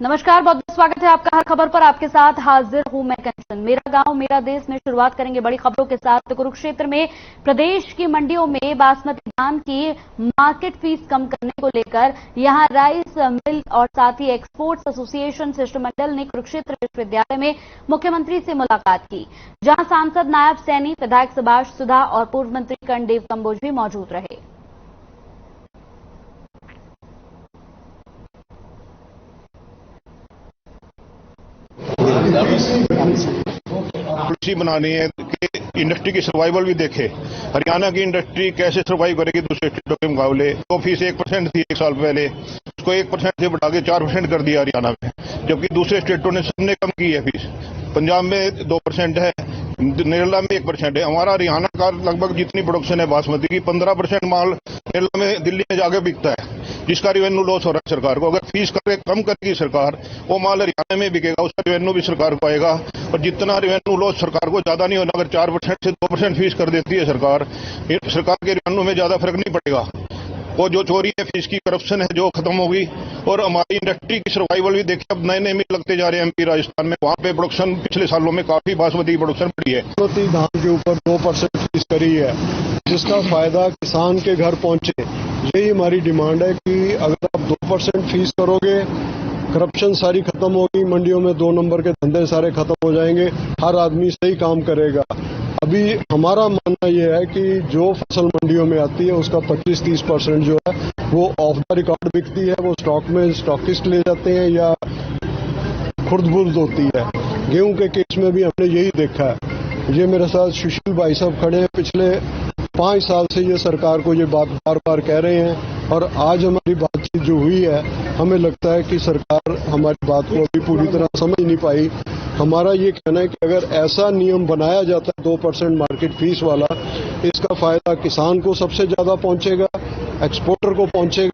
नमस्कार, बहुत बहुत स्वागत है आपका हर खबर पर। आपके साथ हाजिर हूं मैं कंचन। मेरा गांव मेरा देश में शुरुआत करेंगे बड़ी खबरों के साथ। तो कुरुक्षेत्र में प्रदेश की मंडियों में बासमती धान की मार्केट फीस कम करने को लेकर यहां राइस मिल और साथ ही एक्सपोर्ट्स एसोसिएशन शिष्टमंडल ने कुरुक्षेत्र विश्वविद्यालय में मुख्यमंत्री से मुलाकात की, जहां सांसद नायब सैनी, विधायक सुभाष सुधा और पूर्व मंत्री कर्णदेव कंबोज भी मौजूद रहे। पॉलिसी बनानी है कि इंडस्ट्री की सर्वाइवल भी देखे। हरियाणा की इंडस्ट्री कैसे सर्वाइव करेगी दूसरे स्टेटों के मुकाबले। तो फीस 1% थी 1 साल पहले, उसको 1% से बढ़ा के 4% कर दिया हरियाणा में, जबकि दूसरे स्टेटों ने सबने कम की है फीस। पंजाब में 2% है, नेरला में 1% है। हमारा हरियाणा का लगभग जितनी प्रोडक्शन है बासमती की 15% माल नेरला में, दिल्ली में जाके बिकता है, जिसका रेवेन्यू लॉस हो रहा है सरकार को। अगर फीस करके कम करेगी सरकार, वो माल हरियाणा में बिकेगा, उसका रेवेन्यू भी सरकार को आएगा। और जितना रेवेन्यू लॉस सरकार को ज्यादा नहीं होना। अगर 4% से 2% फीस कर देती है सरकार के रेवेन्यू में ज्यादा फर्क नहीं पड़ेगा। वो जो चोरी है, फीस की करप्शन है, जो खत्म होगी। और हमारी इंडस्ट्री की सर्वाइवल भी देखिए, अब नए नए मिल लगते जा रहे हैं एमपी राजस्थान में। वहां पे प्रोडक्शन पिछले सालों में काफी बासमती प्रोडक्शन बढ़ी है। बासमती धान के ऊपर 2% फीस करी है, जिसका फायदा किसान के घर पहुंचे। यही हमारी डिमांड है कि अगर आप 2% फीस करोगे, करप्शन सारी खत्म होगी, मंडियों में 2 नंबर के धंधे सारे खत्म हो जाएंगे, हर आदमी सही काम करेगा। अभी हमारा मानना यह है कि जो फसल मंडियों में आती है उसका 25-30% जो है वो ऑफ द रिकॉर्ड बिकती है, वो स्टॉक में स्टॉकिस्ट ले जाते हैं या खुर्द-बुर्द होती है। गेहूं के केस में भी हमने यही देखा है। ये मेरे साथ सुशील भाई साहब खड़े हैं, पिछले 5 साल से ये सरकार को ये बात बार बार कह रहे हैं, और आज हमारी बातचीत जो हुई है, हमें लगता है कि सरकार हमारी बात को अभी पूरी तरह समझ नहीं पाई। हमारा ये कहना है कि अगर ऐसा नियम बनाया जाता है 2% मार्केट फीस वाला, इसका फायदा किसान को सबसे ज्यादा पहुंचेगा, एक्सपोर्टर को पहुंचेगा।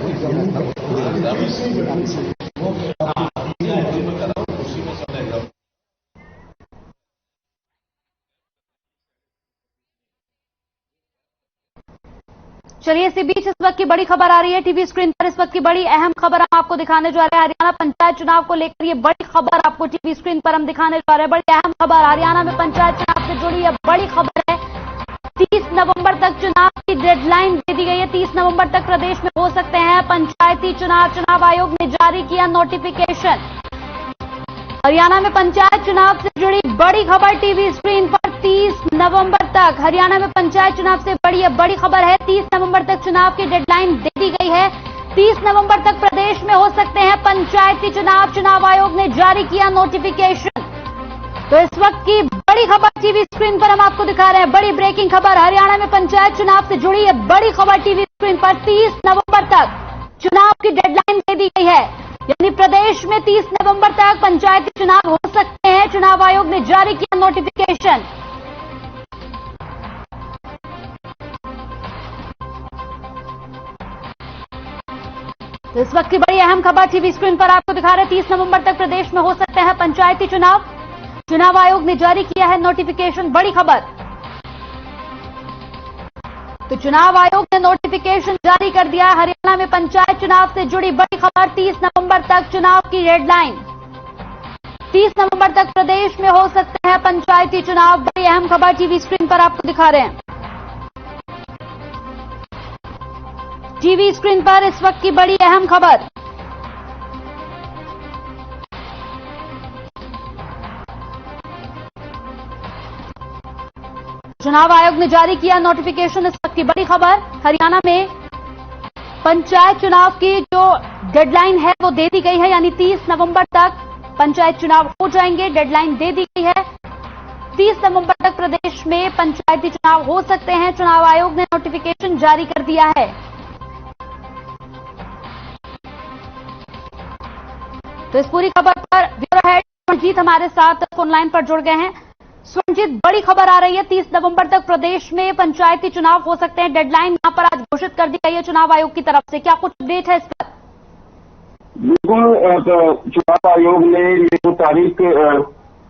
चलिए, इसी बीच इस वक्त की बड़ी खबर आ रही है टीवी स्क्रीन पर। इस वक्त की बड़ी अहम खबर हम आपको दिखाने जा रहे हैं। हरियाणा पंचायत चुनाव को लेकर ये बड़ी खबर आपको टीवी स्क्रीन पर हम दिखाने जा रहे हैं। बड़ी अहम खबर, हरियाणा में पंचायत चुनाव से जुड़ी यह बड़ी खबर है। 30 नवंबर तक चुनाव की डेडलाइन दे दी गई है। 30 नवंबर तक प्रदेश में हो सकते हैं पंचायती चुनाव। चुनाव आयोग ने जारी किया नोटिफिकेशन। हरियाणा में पंचायत चुनाव से जुड़ी बड़ी खबर टीवी स्क्रीन पर। 30 नवंबर तक हरियाणा में पंचायत चुनाव से बड़ी खबर है। 30 नवंबर तक चुनाव की डेडलाइन दे दी गई है। 30 नवंबर तक प्रदेश में हो सकते हैं पंचायती चुनाव। चुनाव आयोग ने जारी किया नोटिफिकेशन। तो इस वक्त की बड़ी खबर टीवी स्क्रीन पर हम आपको दिखा रहे हैं। बड़ी ब्रेकिंग खबर, हरियाणा में पंचायत चुनाव से जुड़ी है बड़ी खबर टीवी स्क्रीन पर। 30 नवंबर तक चुनाव की डेडलाइन दे दी गई है, यानी प्रदेश में 30 नवंबर तक पंचायती चुनाव हो सकते हैं। चुनाव आयोग ने जारी किया नोटिफिकेशन। तो इस वक्त की बड़ी अहम खबर टीवी स्क्रीन पर आपको दिखा रहे हैं। 30 नवंबर तक प्रदेश में हो सकते हैं पंचायती चुनाव। चुनाव आयोग ने जारी किया है नोटिफिकेशन। बड़ी खबर, तो चुनाव आयोग ने नोटिफिकेशन जारी कर दिया। हरियाणा में पंचायत चुनाव से जुड़ी बड़ी खबर। 30 नवंबर तक चुनाव की डेडलाइन। 30 नवंबर तक प्रदेश में हो सकते हैं पंचायती चुनाव। बड़ी अहम खबर टीवी स्क्रीन पर आपको दिखा रहे हैं। टीवी स्क्रीन पर इस वक्त की बड़ी अहम खबर। चुनाव आयोग ने जारी किया नोटिफिकेशन। इस वक्त की बड़ी खबर, हरियाणा में पंचायत चुनाव की जो डेडलाइन है वो दे दी गई है, यानी 30 नवंबर तक पंचायत चुनाव हो जाएंगे। डेडलाइन दे दी गई है। 30 नवंबर तक प्रदेश में पंचायती चुनाव हो सकते हैं। चुनाव आयोग ने नोटिफिकेशन जारी कर दिया है। तो इस पूरी खबर पर ब्यूरो हेड स्वर्णजीत हमारे साथ फोन लाइन पर जुड़ गए हैं। स्वर्णजीत, बड़ी खबर आ रही है। 30 नवंबर तक प्रदेश में पंचायती चुनाव हो सकते हैं। डेडलाइन यहां पर आज घोषित कर दी गई है चुनाव आयोग की तरफ से। क्या कुछ अपडेट है इस पर? बिल्कुल, तो चुनाव आयोग ने ये जो तारीख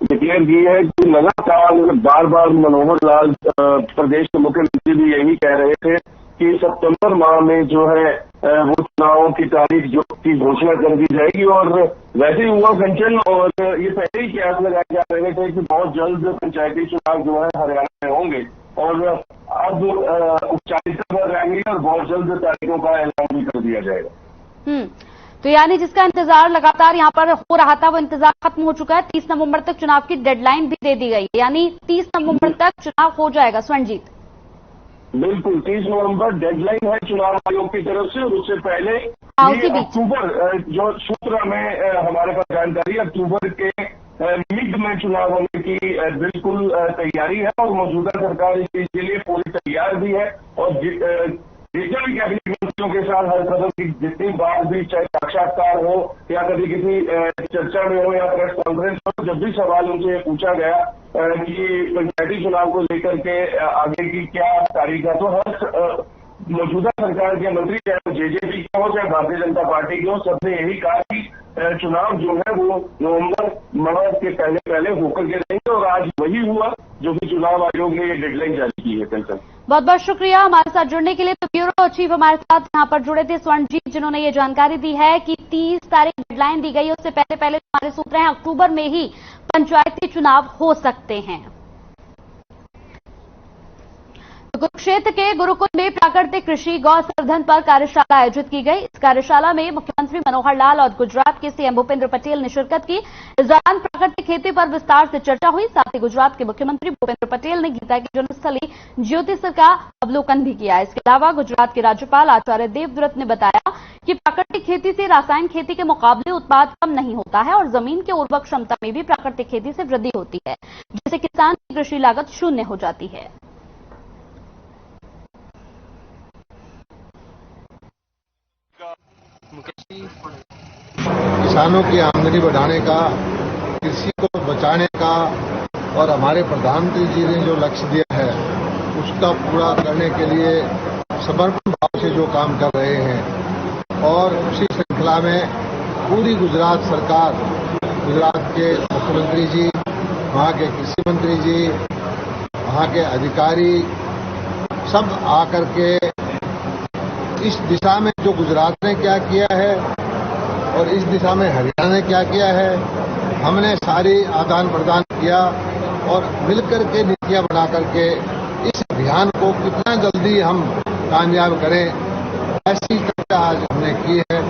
डिक्लेयर की है कि लगातार बार बार मनोहर लाल प्रदेश के मुख्यमंत्री भी यही कह रहे थे कि सितंबर माह में जो है वो चुनाव चुनाव की तारीख जो की घोषणा कर दी जाएगी। और वैसे ही हुआ कंचन, और ये पहले ही कयास लगाए जा रहे थे कि बहुत जल्द पंचायती चुनाव जो है हरियाणा में होंगे, और अब औपचारिकता पर रहेंगे और बहुत जल्द तारीखों का ऐलान भी कर दिया जाएगा। तो यानी जिसका इंतजार लगातार यहाँ पर हो रहा था वो इंतजार खत्म हो चुका है। 30 नवंबर तक चुनाव की डेडलाइन भी दे दी गई, यानी 30 नवंबर तक चुनाव हो जाएगा। स्वर्णजीत, बिल्कुल 30 नवंबर डेडलाइन है चुनाव आयोग की तरफ से, और उससे पहले ये अक्टूबर, जो सूत्र में हमारे पास जानकारी है, अक्टूबर के मिड में चुनाव होने की बिल्कुल तैयारी है, और मौजूदा सरकार इस चीज के लिए पूरी तैयार भी है। और जितने भी कैबिनेट मंत्रियों के साथ हर कदम की जितनी बात भी, चाहे साक्षात्कार हो या कभी किसी चर्चा में हो या प्रेस कॉन्फ्रेंस हो, जब भी सवाल उनसे पूछा गया कि पंचायती चुनाव को लेकर के आगे की क्या तारीख है, तो हर मौजूदा सरकार के मंत्री, चाहे जेजेपी के हो चाहे भारतीय जनता पार्टी के हो, सबने यही कहा कि चुनाव जो है वो नवंबर माह के पहले होकर के रहेंगे, और आज वही हुआ जो कि चुनाव आयोग ने ये डेडलाइन जारी की है। कल तक बहुत बहुत शुक्रिया हमारे साथ जुड़ने के लिए। तो ब्यूरो चीफ हमारे साथ यहाँ पर जुड़े थे स्वर्णजीत, जिन्होंने ये जानकारी दी है कि 30 तारीख डेडलाइन दी गई, उससे पहले हमारे सूत्र हैं अक्टूबर में ही पंचायती चुनाव हो सकते हैं। कुरुक्षेत्र के गुरुकुल में प्राकृतिक कृषि गौ संवर्धन पर कार्यशाला आयोजित की गई। इस कार्यशाला में मुख्यमंत्री मनोहर लाल और गुजरात के सीएम भूपेंद्र पटेल ने शिरकत की। इस दौरान प्राकृतिक खेती पर विस्तार से चर्चा हुई। साथ ही गुजरात के मुख्यमंत्री भूपेंद्र पटेल ने गीता की जन्मस्थली ज्योतिसर का अवलोकन भी किया। इसके अलावा गुजरात के राज्यपाल आचार्य देवव्रत ने बताया कि प्राकृतिक खेती से रासायनिक खेती के मुकाबले उत्पाद कम नहीं होता है, और जमीन के उर्वरक क्षमता में भी प्राकृतिक खेती से वृद्धि होती है, जिससे किसान की कृषि लागत शून्य हो जाती है। किसानों की आमदनी बढ़ाने का, कृषि को बचाने का, और हमारे प्रधानमंत्री जी ने जो लक्ष्य दिया है उसका पूरा करने के लिए समर्पण भाव से जो काम कर रहे हैं। और उसी श्रृंखला में पूरी गुजरात सरकार, गुजरात के मुख्यमंत्री जी, वहाँ के कृषि मंत्री जी, वहाँ के अधिकारी सब आकर के इस दिशा में जो गुजरात ने क्या किया है और इस दिशा में हरियाणा ने क्या किया है, हमने सारी आदान प्रदान किया और मिलकर के नीतियां बना करके इस अभियान को कितना जल्दी हम कामयाब करें, ऐसी चर्चा आज हमने की है।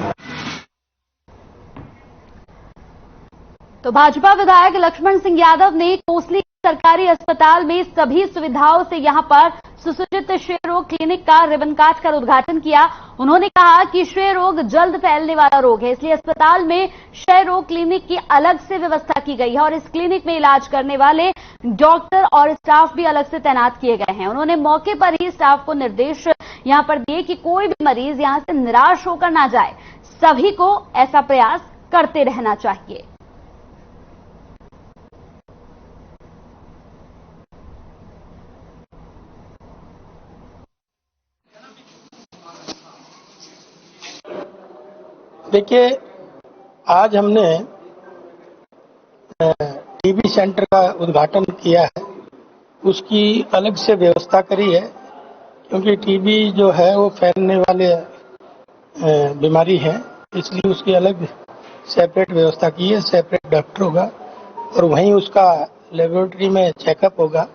तो भाजपा विधायक लक्ष्मण सिंह यादव ने कोसली सरकारी अस्पताल में सभी सुविधाओं से यहां पर सुसज्जित क्षय रोग क्लिनिक का रिबन काट कर उद्घाटन किया। उन्होंने कहा कि क्षय रोग जल्द फैलने वाला रोग है, इसलिए अस्पताल में क्षय रोग क्लिनिक की अलग से व्यवस्था की गई है, और इस क्लिनिक में इलाज करने वाले डॉक्टर और स्टाफ भी अलग से तैनात किए गए हैं। उन्होंने मौके पर ही स्टाफ को निर्देश यहां पर दिए कि कोई भी मरीज यहां से निराश होकर ना जाए, सभी को ऐसा प्रयास करते रहना चाहिए। देखिए, आज हमने टीबी सेंटर का उद्घाटन किया है। उसकी अलग से व्यवस्था करी है, क्योंकि टीबी जो है वो फैलने वाले बीमारी है, इसलिए उसकी अलग सेपरेट व्यवस्था की है। सेपरेट डॉक्टर होगा और वहीं उसका लेबोरेटरी में चेकअप होगा,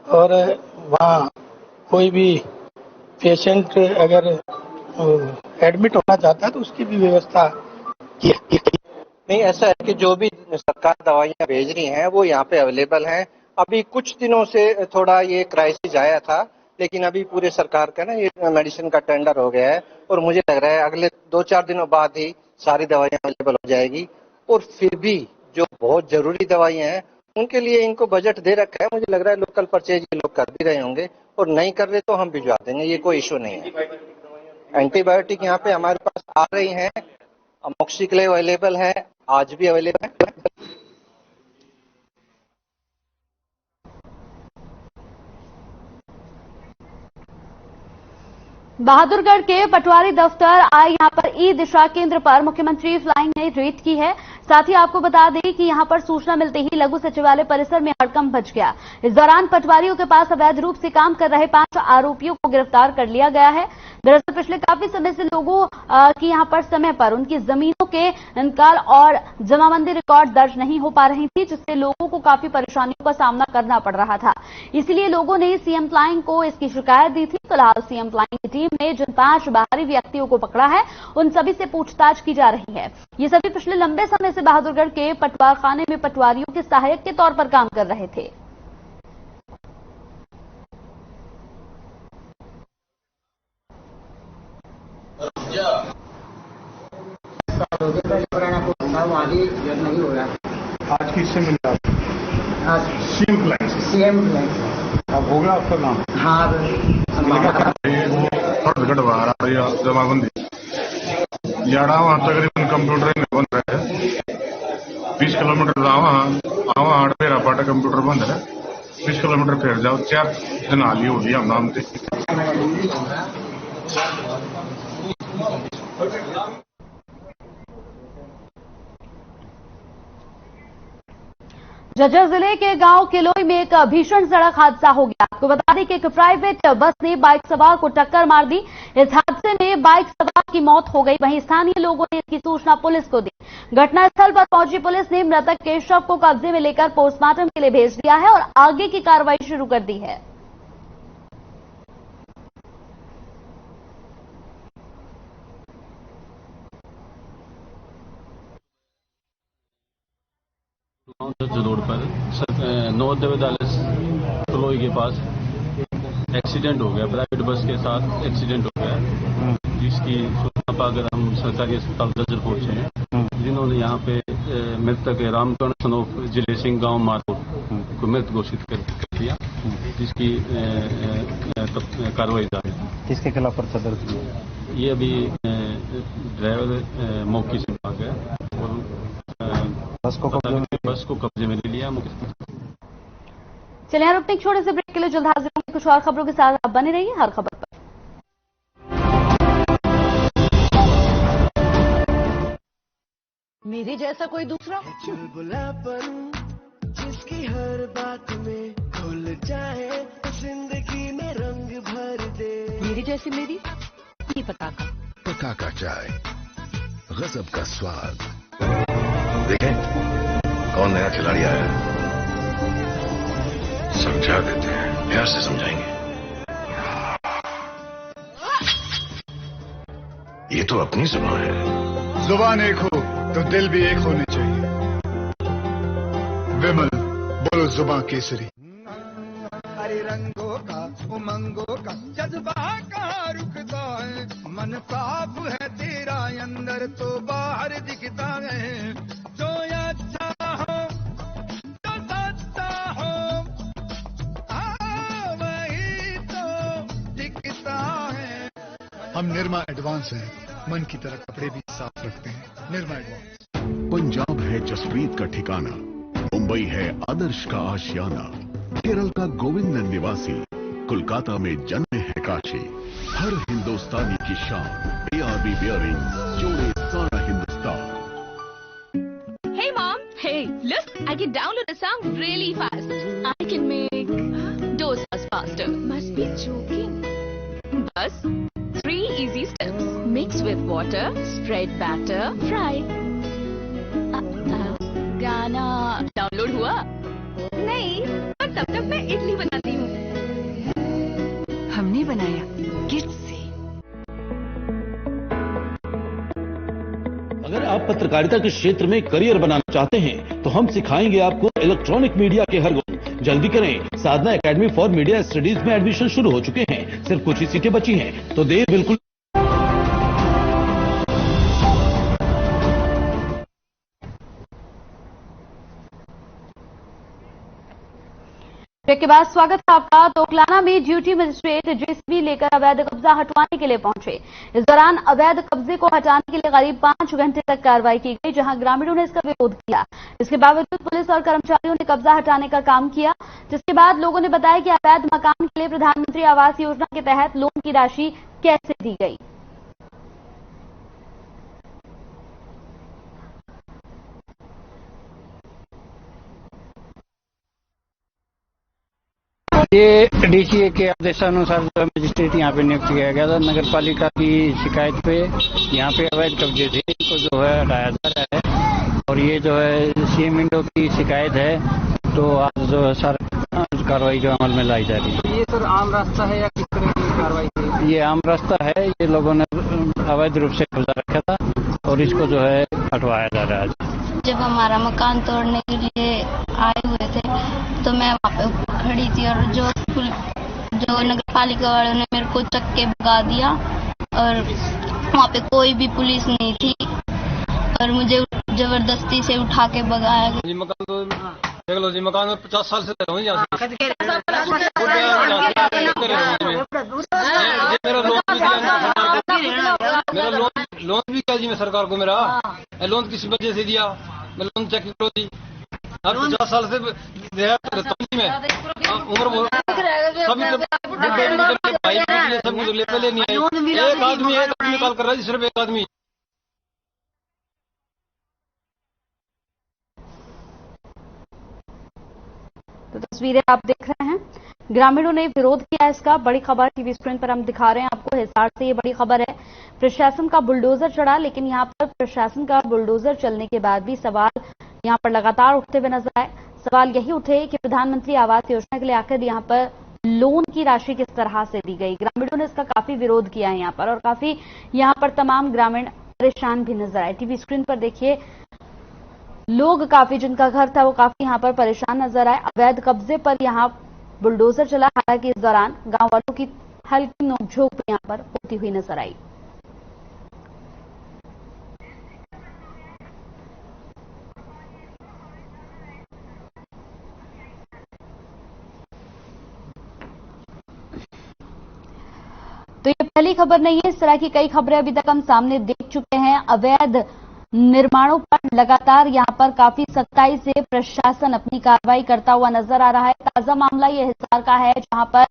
और वहाँ कोई भी पेशेंट अगर एडमिट होना चाहता है तो उसकी भी व्यवस्था की है। नहीं, ऐसा है कि जो भी सरकार दवाइयां भेज रही हैं वो यहाँ पे अवेलेबल हैं। अभी कुछ दिनों से थोड़ा ये क्राइसिस आया था, लेकिन अभी पूरे सरकार का ना ये मेडिसिन का टेंडर हो गया है, और मुझे लग रहा है अगले 2-4 दिनों बाद ही सारी दवाइयां अवेलेबल हो जाएगी। और फिर भी जो बहुत जरूरी दवाइयां हैं उनके लिए इनको बजट दे रखा है। मुझे लग रहा है लोकल परचेज ये लोग कर भी रहे होंगे, और नहीं कर रहे तो हम भिजवा देंगे, ये कोई इशू नहीं है। एंटीबायोटिक यहाँ पे हमारे पास आ रही हैं, अमोक्सिक्लेव अवेलेबल है, आज भी अवेलेबल है। बहादुरगढ़ के पटवारी दफ्तर आए यहां पर ई दिशा केंद्र पर मुख्यमंत्री फ्लाइंग ने रेड की है। साथ ही आपको बता दें कि यहां पर सूचना मिलते ही लघु सचिवालय परिसर में हड़कंप मच गया। इस दौरान पटवारियों के पास अवैध रूप से काम कर रहे 5 आरोपियों को गिरफ्तार कर लिया गया है। दरअसल पिछले काफी समय से लोगों की यहां पर समय पर उनकी जमीनों के इंतकाल और जमाबंदी रिकॉर्ड दर्ज नहीं हो पा रही थी, जिससे लोगों को काफी परेशानियों का सामना करना पड़ रहा था। इसलिए लोगों ने सीएम फ्लाइंग को इसकी शिकायत दी थी। फिलहाल सीएम फ्लाइंग की टीम ने जिन 5 बाहरी व्यक्तियों को पकड़ा है उन सभी से पूछताछ की जा रही है। ये सभी पिछले लंबे समय से बहादुरगढ़ के पटवारखाने में पटवारियों के सहायक के तौर पर काम कर रहे थे। नहीं हो रहा। आज किससे मिला? आज सीएम अब होगा आपका नाम? हाँ जमाबंदी याड़ा वहाँ तकरीबन कंप्यूटर में बंद है। 20 किलोमीटर आवा पेरा पाटा कंप्यूटर बंद है। 20 किलोमीटर फिर जाओ 4 दिन हाली हो गया नाम से। झज्जर जिले के गांव किलोई में एक भीषण सड़क हादसा हो गया। आपको बता दें कि एक प्राइवेट बस ने बाइक सवार को टक्कर मार दी। इस हादसे में बाइक सवार की मौत हो गई। वहीं स्थानीय लोगों ने इसकी सूचना पुलिस को दी। घटनास्थल पर पहुंची पुलिस ने मृतक के शव को कब्जे में लेकर पोस्टमार्टम के लिए भेज दिया है और आगे की कार्रवाई शुरू कर दी है। रोड पर नवोदय विद्यालय कलोई के पास एक्सीडेंट हो गया। प्राइवेट बस के साथ एक्सीडेंट हो गया, जिसकी सूचना पाकर हम सरकारी अस्पताल झज्जर पहुंचे हैं। जिन्होंने यहाँ पे मृतक रामकर्ण सनोफ जिले सिंह गांव मारो को मृत घोषित कर दिया, जिसकी कार्रवाई जारी है। किसके खिलाफ पर्चा दर्ज किया? ये अभी ड्राइवर मौके से भाग गया और बस को कब्जे में ले लिया। चलिए रुकते छोटे से ब्रेक के लिए जल्द हाजिर होंगे कुछ और खबरों के साथ। आप बने रहिए हर खबर पर। मेरे जैसा कोई दूसरा जिसकी हर बात में खुल जाए, जिंदगी में रंग भर दे। मेरी जैसी मेरी ये पटाखा चाय, गजब का स्वाद। देखें कौन नया खिलाड़ी आया है, समझा देते हैं, प्यार से समझाएंगे। ये तो अपनी जुबान है। जुबान एक हो तो दिल भी एक होने चाहिए। विमल बोलो जुबान केसरी। हरे रंगों का उमंगों का जज्बा कहाँ रुकता है, मन साफ है तेरा अंदर तो बाहर दिखता है। जो अच्छा हो जो सच्चा हो वही तो दिखता है। हम निरमा एडवांस हैं, मन की तरह कपड़े भी साफ रखते हैं। निरमा एडवांस। पंजाब है जसप्रीत का ठिकाना, मुंबई है आदर्श का आशियाना, केरल का गोविंद निवासी, कोलकाता में जन्मे है काशी। हर हिंदुस्तानी की शान ARB बियरिंग्स, जोड़े सारा Hindustan. Hey mom, hey, look, I can download a song really fast. I can make dosas faster. Must be joking. Bus, 3 easy steps. Mix with water, spread batter, fry. गाना डाउनलोड हुआ? नहीं, पर तब तक मैं इडली बनाती हूँ। हमने बनाया किड्स से। अगर आप पत्रकारिता के क्षेत्र में करियर बनाना चाहते हैं तो हम सिखाएंगे आपको इलेक्ट्रॉनिक मीडिया के हर गुण। जल्दी करें, साधना एकेडमी फॉर मीडिया स्टडीज में एडमिशन शुरू हो चुके हैं। सिर्फ कुछ ही सीटें बची हैं, तो देर बिल्कुल। ब्रेक के बाद स्वागत है आपका। तोकलाना में ड्यूटी मजिस्ट्रेट JCB लेकर अवैध कब्जा हटवाने के लिए पहुंचे। इस दौरान अवैध कब्जे को हटाने के लिए करीब 5 घंटे तक कार्रवाई की गई, जहां ग्रामीणों ने इसका विरोध किया। इसके बावजूद पुलिस और कर्मचारियों ने कब्जा हटाने का काम किया, जिसके बाद लोगों ने बताया कि अवैध मकान के लिए प्रधानमंत्री आवास योजना के तहत लोन की राशि कैसे दी गई। ये डीसीए के आदेशानुसार जो मजिस्ट्रेट यहाँ पे नियुक्त किया गया था। नगर पालिका की शिकायत पे यहाँ पे अवैध कब्जे थे, इनको जो है हटाया जा रहा है। और ये जो है सीएम विंडो की शिकायत है, तो आज जो है सर कार्रवाई जो अमल में लाई जा रही है। ये सर आम रास्ता है या किस तरह की कार्रवाई है? ये आम रास्ता है, ये लोगों ने अवैध रूप से कब्जा रखा था और इसको जो है हटवाया जा रहा है। जब हमारा मकान तोड़ने के लिए आए हुए थे तो मैं वहाँ पे खड़ी थी और जो नगर पालिका वालों ने मेरे को चक्के भगा दिया और वहाँ पे कोई भी पुलिस नहीं थी और मुझे जबरदस्ती से उठा के भगाया गया। जी मकान तो देख लो जी, मकान में 50 साल से रहो यहाँ से। मेरा लोन भी क्या जी मैं सरकार को मेरा लोन किसी वजह से दिया, मैं लोन चेक करो जी। अब 50 साल से मैं उम्र सभी सब कुछ ले पहले नहीं आए। एक आदमी कॉल कर रहा है जी, सिर्फ एक आदमी। तो तस्वीरें आप देख रहे हैं, ग्रामीणों ने विरोध किया इसका। बड़ी खबर टीवी स्क्रीन पर हम दिखा रहे हैं आपको। हिसार से ये बड़ी खबर है, प्रशासन का बुलडोजर चढ़ा, लेकिन यहाँ पर प्रशासन का बुलडोजर चलने के बाद भी सवाल यहाँ पर लगातार उठते हुए नजर आए। सवाल यही उठे कि प्रधानमंत्री आवास योजना के लिए आखिर यहाँ पर लोन की राशि किस तरह से दी गई। ग्रामीणों ने इसका काफी विरोध किया है यहाँ पर, और काफी यहाँ पर तमाम ग्रामीण परेशान भी नजर आए। टीवी स्क्रीन पर देखिए, लोग काफी जिनका घर था वो काफी यहाँ पर परेशान नजर आए। अवैध कब्जे पर यहाँ बुलडोजर चला, हालांकि इस दौरान गांव वालों की हल्की नोकझोंक भी यहाँ पर होती हुई नजर आई। तो ये पहली खबर नहीं है, इस तरह की कई खबरें अभी तक हम सामने देख चुके हैं। अवैध निर्माणों पर लगातार यहां पर काफी सख्ताई से प्रशासन अपनी कार्रवाई करता हुआ नजर आ रहा है। ताजा मामला ये हिसार का है, जहां पर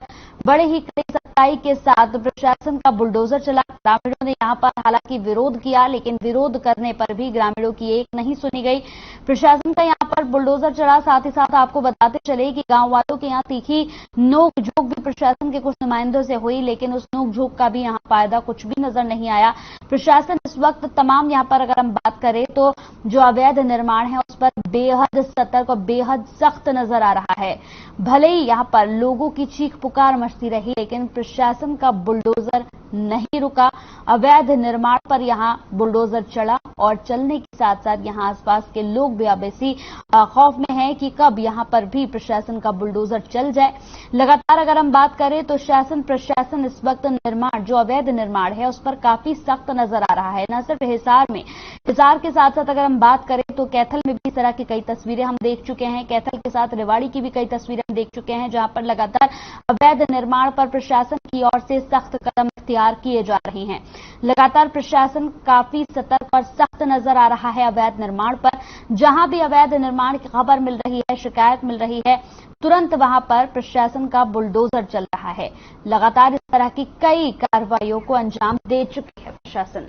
बड़े ही कड़ी सख्ताई के साथ प्रशासन का बुलडोजर चला। ग्रामीणों ने यहां पर हालांकि विरोध किया, लेकिन विरोध करने पर भी ग्रामीणों की एक नहीं सुनी गई। प्रशासन का यहां पर बुलडोजर चढ़ा। साथ ही साथ आपको बताते चले कि गांव वालों के यहां तीखी नोक-झोंक भी प्रशासन के कुछ नुमाइंदों से हुई, लेकिन उस नोक-झोंक का भी यहां फायदा कुछ भी नजर नहीं आया। प्रशासन इस वक्त तमाम यहां पर अगर हम बात करें तो जो अवैध निर्माण है उस पर बेहद सतर्क और बेहद सख्त नजर आ रहा है। भले ही यहां पर लोगों की चीख पुकार मचती रही, लेकिन प्रशासन का बुलडोजर नहीं रुका। अवैध निर्माण पर यहां बुलडोजर चला और चलने के साथ साथ यहां आसपास के लोग भी अब इसी खौफ में हैं कि कब यहां पर भी प्रशासन का बुलडोजर चल जाए। लगातार अगर हम बात करें तो शासन प्रशासन इस वक्त निर्माण जो अवैध निर्माण है उस पर काफी सख्त नजर आ रहा है। न सिर्फ हिसार में, हिसार के साथ साथ अगर हम बात करें तो कैथल में भी इस तरह की कई तस्वीरें हम देख चुके हैं। कैथल के साथ रेवाड़ी की भी कई तस्वीरें हम देख चुके हैं, जहां पर लगातार अवैध निर्माण पर प्रशासन की ओर से सख्त कदम इख्तियार किए जा रहे हैं। लगातार प्रशासन काफी सतर्क और सख्त नजर आ रहा है अवैध निर्माण पर। जहां भी अवैध निर्माण की खबर मिल रही है, शिकायत मिल रही है, तुरंत वहां पर प्रशासन का बुलडोजर चल रहा है। लगातार इस तरह की कई कार्रवाइयों को अंजाम दे चुकी है प्रशासन।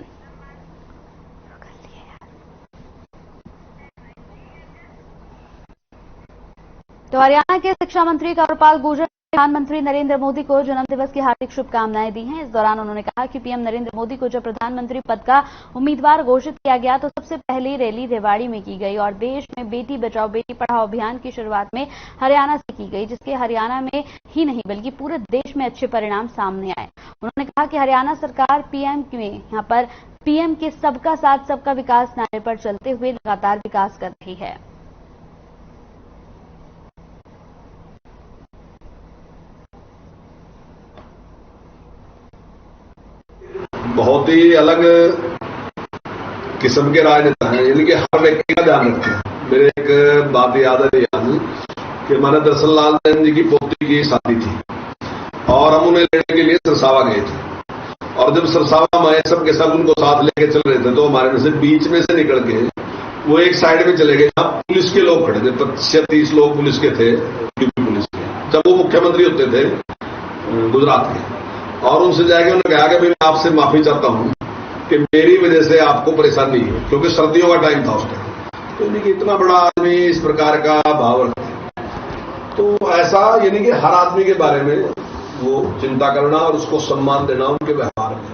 तो हरियाणा के शिक्षा मंत्री कंवरपाल गुर्जर ने प्रधानमंत्री नरेंद्र मोदी को जन्मदिवस की हार्दिक शुभकामनाएं दी हैं। इस दौरान उन्होंने कहा कि पीएम नरेंद्र मोदी को जब प्रधानमंत्री पद का उम्मीदवार घोषित किया गया तो सबसे पहली रैली रेवाड़ी में की गई और देश में बेटी बचाओ बेटी पढ़ाओ अभियान की शुरुआत में हरियाणा से की गई, जिसके हरियाणा में ही नहीं बल्कि पूरे देश में अच्छे परिणाम सामने आए। उन्होंने कहा कि हरियाणा सरकार पीएम में यहाँ पर पीएम के सबका साथ सबका विकास नारे पर चलते हुए लगातार विकास कर रही है। बहुत ही अलग किस्म के राजनेता हैं, यानी कि हर व्यक्ति का ध्यान रखते हैं। मेरे एक बात याद है कि हमारे दरअसल लाल जी की पोती की शादी थी और हम उन्हें लेने के लिए सरसावा गए थे और जब सरसावा में सब के सब उनको साथ लेके चल रहे थे तो हमारे में से बीच में से निकल के वो एक साइड में चले गए जहां पुलिस के लोग खड़े थे। 25-30 लोग पुलिस के थे, यूपी पुलिस के, जब वो मुख्यमंत्री होते थे गुजरात के, और उनसे जाके उन्होंने कहा कि मैं आपसे माफी चाहता हूं कि मेरी वजह से आपको परेशानी हो, क्योंकि सर्दियों का टाइम था उस टाइम। तो इतना बड़ा आदमी इस प्रकार का भाव रखता है तो ऐसा यानी कि हर आदमी के बारे में वो चिंता करना और उसको सम्मान देना उनके व्यवहार में।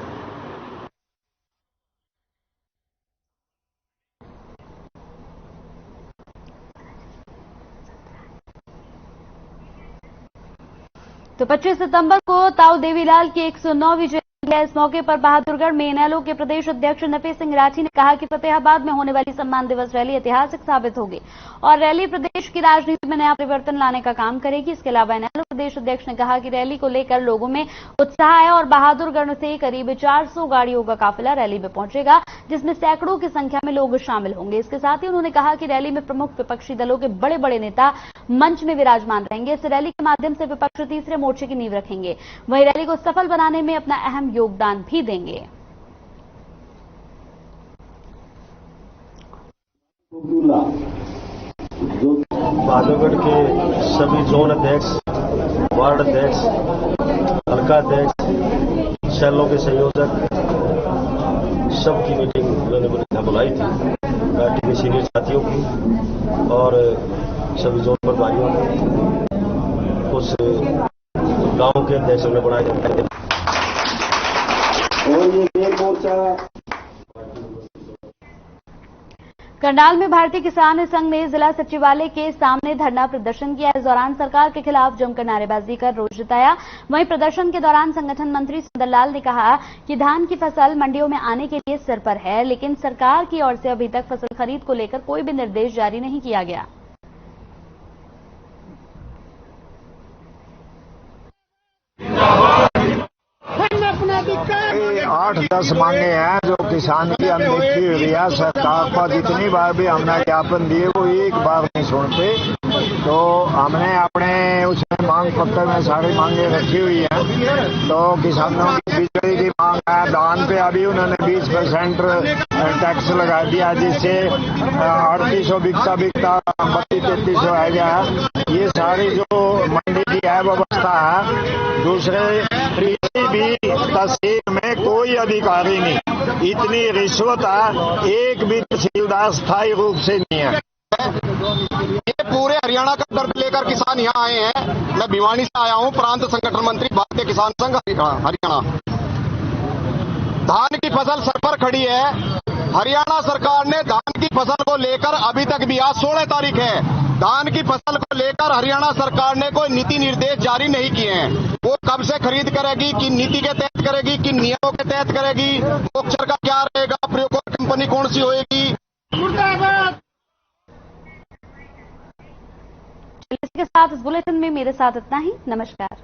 तो 25 सितंबर को ताऊ देवीलाल की 109वीं जयंती है। इस मौके पर बहादुरगढ़ में इनेलो के प्रदेश अध्यक्ष नफी सिंह राठी ने कहा कि फतेहाबाद में होने वाली सम्मान दिवस रैली ऐतिहासिक साबित होगी और रैली प्रदेश की राजनीति में नया परिवर्तन लाने का काम करेगी। इसके अलावा इनेलो प्रदेश अध्यक्ष ने कहा कि रैली को लेकर लोगों में उत्साह है और बहादुरगढ़ से करीब 400 गाड़ियों का काफिला रैली में पहुंचेगा, जिसमें सैकड़ों की संख्या में लोग शामिल होंगे। इसके साथ ही उन्होंने कहा कि रैली में प्रमुख विपक्षी दलों के बड़े बड़े नेता मंच में विराजमान रहेंगे। इस रैली के माध्यम से विपक्ष तीसरे मोर्चे की नींव रखेंगे, वहीं रैली को सफल बनाने में अपना अहम योगदान भी देंगे। बहादुरगढ़ के सभी जोन अध्यक्ष, वार्ड अध्यक्ष, हल्का अध्यक्ष, सेलों के संयोजक सबकी मीटिंग मैंने बुलाई थी, पार्टी के सीनियर साथियों की और सभी जोन प्रभारियों की, उस गांव के अध्यक्षों ने बनाए थे। और ये मोर्चा करनाल में भारतीय किसान संघ ने जिला सचिवालय के सामने धरना प्रदर्शन किया। इस दौरान सरकार के खिलाफ जमकर नारेबाजी कर रोष जताया। वहीं प्रदर्शन के दौरान संगठन मंत्री सुंदरलाल ने कहा कि धान की फसल मंडियों में आने के लिए सिर पर है, लेकिन सरकार की ओर से अभी तक फसल खरीद को लेकर कोई भी निर्देश जारी नहीं किया गया। 8-10 मांगे हैं जो किसान की अनदेखी हुई है। सरकार को जितनी बार भी हमने ज्ञापन दिए वो एक बार नहीं सुनते, तो हमने अपने उसमें मांग पत्र में सारी मांगे रखी हुई हैं। तो किसानों की बिजली की मांग है, धान पे अभी उन्होंने 20% टैक्स लगा दिया, जिससे 3800 बिकता 3200 आ गया है। ये सारी जो मंडी की है व्यवस्था है। दूसरे किसी भी तहसील में कोई अधिकारी नहीं, इतनी रिश्वत है, एक भी तहसीलदार स्थायी रूप से नहीं है। ये पूरे हरियाणा का दर्द लेकर किसान यहाँ आए हैं। मैं भिवानी से आया हूँ, प्रांत संगठन मंत्री भारतीय किसान संघ हरियाणा। धान की फसल सर पर खड़ी है। हरियाणा सरकार ने धान की फसल को लेकर अभी तक भी, आज 16 तारीख है, धान की फसल को लेकर हरियाणा सरकार ने कोई नीति निर्देश जारी नहीं किए हैं। वो कब से खरीद करेगी, किन नीति के तहत करेगी, किन नियमों के तहत करेगी, मोक्चर का क्या रहेगा, प्रयोग कंपनी कौन सी होगी। इसके साथ इस बुलेटिन में मेरे साथ इतना ही। नमस्कार।